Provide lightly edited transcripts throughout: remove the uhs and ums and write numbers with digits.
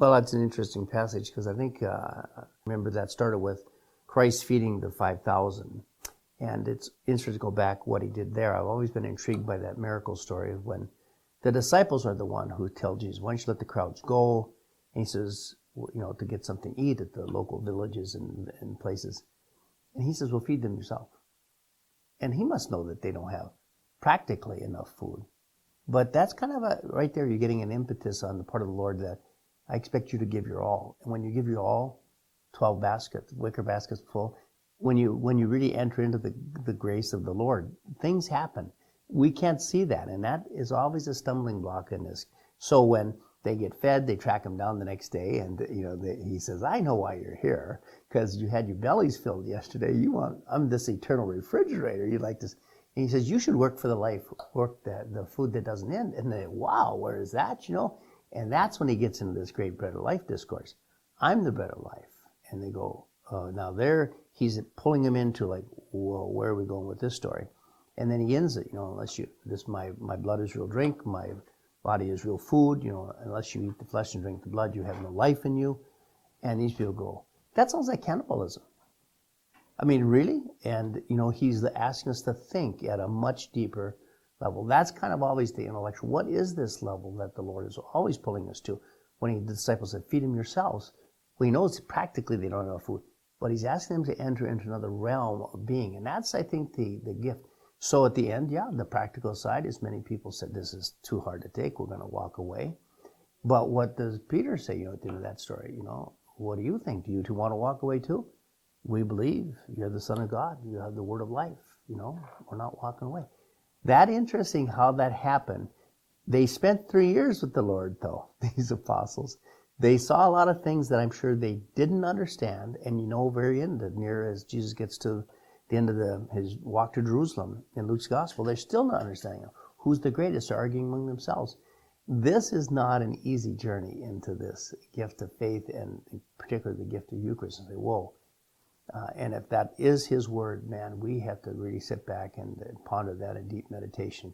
Well, that's an interesting passage because I think, remember that started with Christ feeding the 5,000. And it's interesting to go back what he did there. I've always been intrigued by that miracle story of when the disciples are the one who tell Jesus, why don't you let the crowds go? And he says, to get something to eat at the local villages and places. And he says, well, feed them yourself. And he must know that they don't have practically enough food. But that's kind of right there, you're getting an impetus on the part of the Lord that I expect you to give your all. And when you give your all, 12 baskets, wicker baskets full, when you really enter into the grace of the Lord, things happen. We can't see that, and that is always a stumbling block in this. So when they get fed, they track him down the next day, and he says, I know why you're here, because you had your bellies filled yesterday. I'm this eternal refrigerator. You like this. And he says, you should work for the food that doesn't end. And they, wow, where is that, And that's when he gets into this great bread of life discourse. I'm the bread of life. And they go, now there, he's pulling them into like, whoa, where are we going with this story? And then he ends it, my blood is real drink, my body is real food, unless you eat the flesh and drink the blood, you have no life in you. And these people go, that sounds like cannibalism. I mean, really? And, he's asking us to think at a much deeper level. That's kind of always the intellectual. What is this level that the Lord is always pulling us to? When the disciples said, feed them yourselves. Well, he knows practically they don't have enough food. But he's asking them to enter into another realm of being. And that's, I think, the gift. So at the end, the practical side is many people said, this is too hard to take. We're going to walk away. But what does Peter say, at the end of that story? What do you think? Do you two want to walk away too? We believe you're the Son of God. You have the word of life. We're not walking away. That interesting how that happened. They spent 3 years with the Lord, though, these apostles. They saw a lot of things that I'm sure they didn't understand. And very end, near as Jesus gets to the end of his walk to Jerusalem in Luke's gospel, they're still not understanding who's the greatest. They're arguing among themselves. This is not an easy journey into this gift of faith, and particularly the gift of Eucharist, and say, whoa. And if that is his word, man, we have to really sit back and ponder that in deep meditation.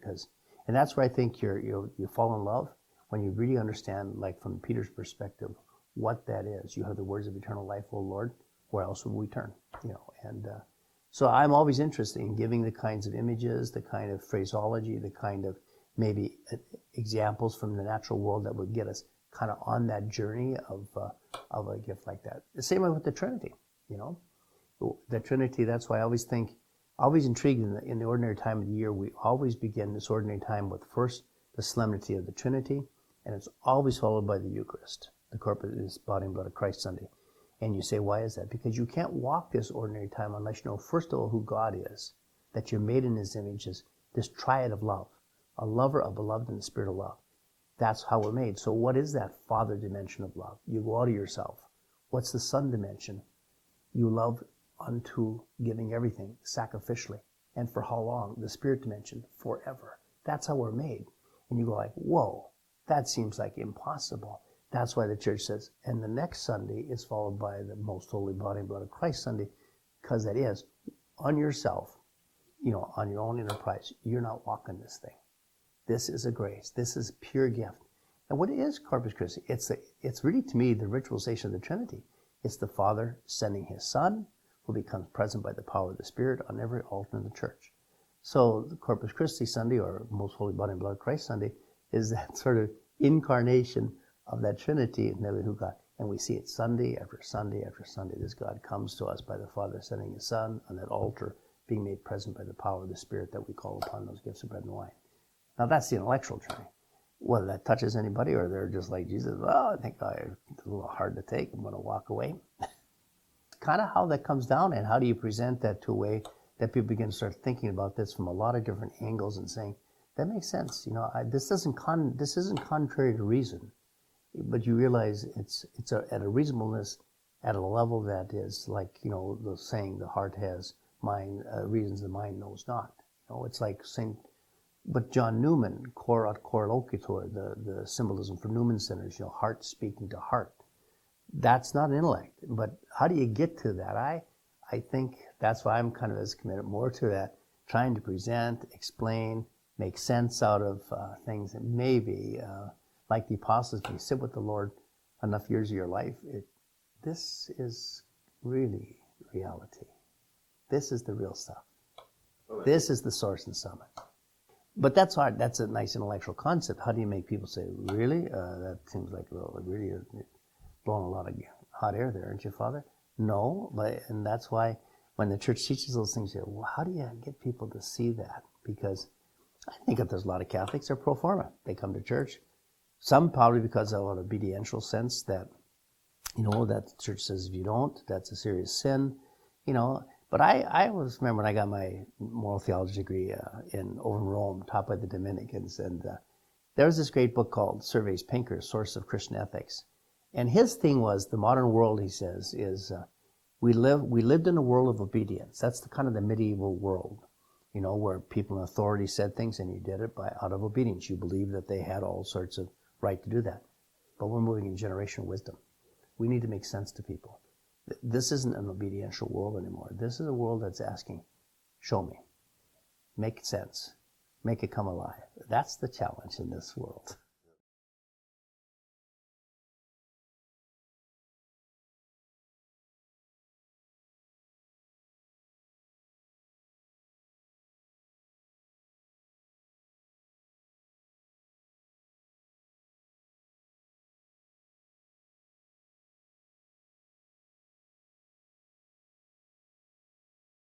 And that's where I think you fall in love, when you really understand, like from Peter's perspective, what that is. You have the words of eternal life, O Lord, where else would we turn? So I'm always interested in giving the kinds of images, the kind of phraseology, the kind of maybe examples from the natural world that would get us kind of on that journey of a gift like that. The same way with the Trinity, The Trinity, that's why I always think, always intrigued in the ordinary time of the year, we always begin this ordinary time with first the solemnity of the Trinity, and it's always followed by the Eucharist, the corpus, body and blood of Christ Sunday. And you say, why is that? Because you can't walk this ordinary time unless you know, first of all, who God is, that you're made in his image, is this triad of love, a lover, a beloved, and the spirit of love. That's how we're made. So what is that Father dimension of love? You go out of yourself. What's the Son dimension? You love unto giving everything sacrificially. And for how long? The Spirit dimension, forever. That's how we're made. And you go like, whoa, that seems like impossible. That's why the church says, and the next Sunday is followed by the most holy body and blood of Christ Sunday, because that is, on yourself, on your own enterprise, you're not walking this thing. This is a grace. This is pure gift. And what is Corpus Christi? It's really, to me, the ritualization of the Trinity. It's the Father sending his Son, who becomes present by the power of the Spirit on every altar in the church. So the Corpus Christi Sunday, or Most Holy Body and Blood of Christ Sunday, is that sort of incarnation of that Trinity and who God. And we see it Sunday after Sunday after Sunday. This God comes to us by the Father sending his Son on that altar, being made present by the power of the Spirit that we call upon those gifts of bread and wine. Now that's the intellectual journey. Whether that touches anybody or they're just like Jesus, well, I think it's a little hard to take. I'm going to walk away. Kind of how that comes down, and how do you present that to a way that people begin to start thinking about this from a lot of different angles and saying, that makes sense. This isn't contrary to reason, but you realize it's at a reasonableness at a level that is like, the saying, the heart has mind, reasons the mind knows not. It's like but John Newman, cor aut cor loquitur, the symbolism for Newman centers, heart speaking to heart. That's not intellect, but how do you get to that? I think that's why I'm kind of as committed more to that, trying to present, explain, make sense out of things that maybe, like the apostles, if you sit with the Lord enough years of your life, this is really reality. This is the real stuff. This is the source and summit. But that's hard. That's a nice intellectual concept. How do you make people say, really? That seems like, well, really, you're blowing a lot of hot air there, aren't you, Father? No, and that's why when the church teaches those things, you go, well, how do you get people to see that? Because I think that there's a lot of Catholics, they're pro forma. They come to church. Some probably because of an obediential sense that, that the church says if you don't, that's a serious sin, But I always remember when I got my moral theology degree over in Rome, taught by the Dominicans, and there was this great book called Surveys Pinker's Source of Christian Ethics. And his thing was the modern world, he says, is we lived in a world of obedience. That's the kind of the medieval world, where people in authority said things and you did it out of obedience. You believed that they had all sorts of right to do that. But we're moving in generational wisdom. We need to make sense to people. This isn't an obediential world anymore. This is a world that's asking, show me. Make sense. Make it come alive. That's the challenge in this world.